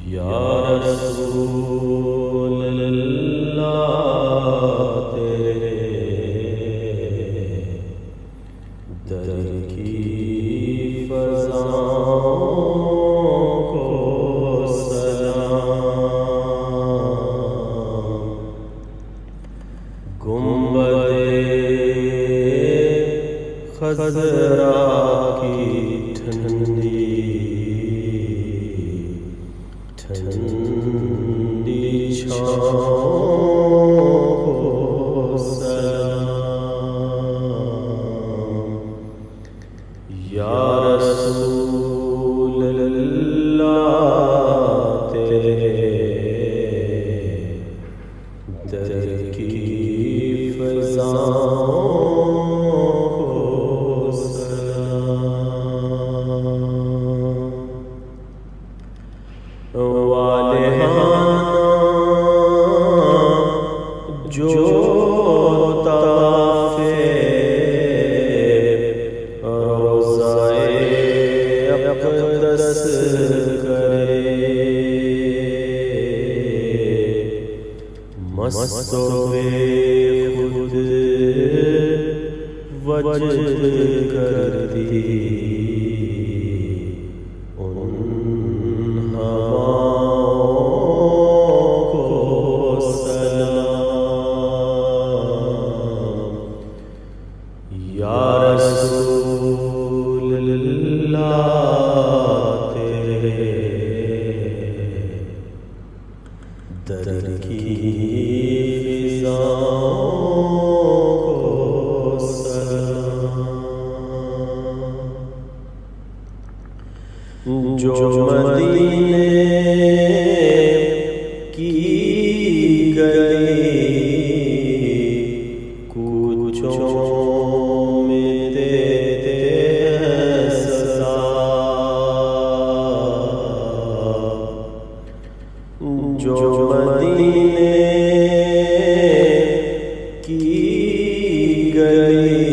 یا رسول اللہ تیرے در کی فضاؤں کو سلام، گنبد خضرا کی ٹھنڈی چھاؤں کو سلام، یا رسول اللہ تیرے در کی فضاؤں کو سلام، جو طواف روضہ اقدس کرے، مست خود وجد کر دی یا رسول اللہ تیرے در کی فضاؤں کو سلام، جو مدینے کی گلی کوچوں جو مدینے کی گلی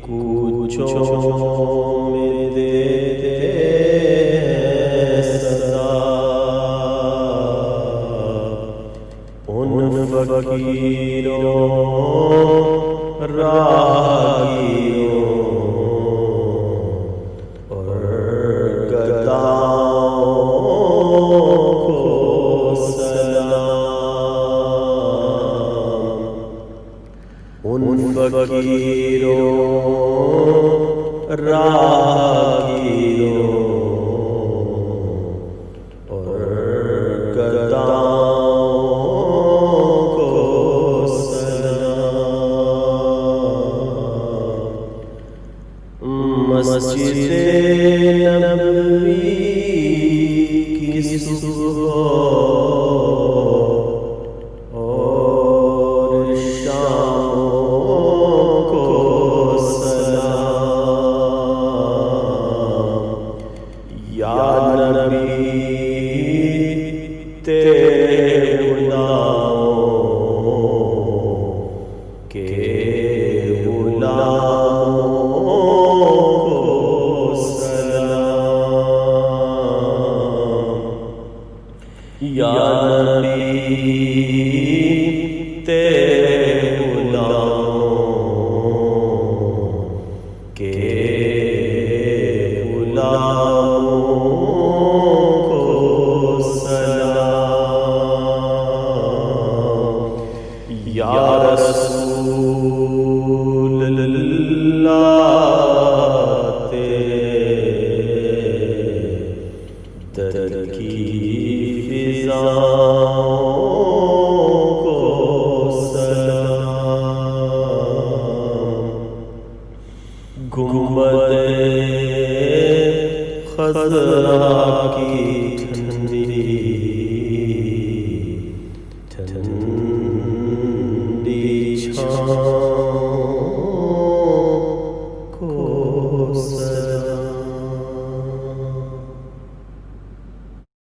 کوچوں میں دیتے صدا، ان فقیروں راہگیروں اور گداؤں سلام، ان فقیروں راہگیروں اور گداؤں کو سلام، مسجد نبوی کی صبح اور شام کو سلام، یا نبی تیرے غلاموں کے غلاموں کو سلام، یا نبی تیرے غلاموں کے غلاموں کو سلام، یا رسول اللہ تیرے در کی فضاؤں کو سلام، گنبد خضرا کی ٹھنڈی چھاؤں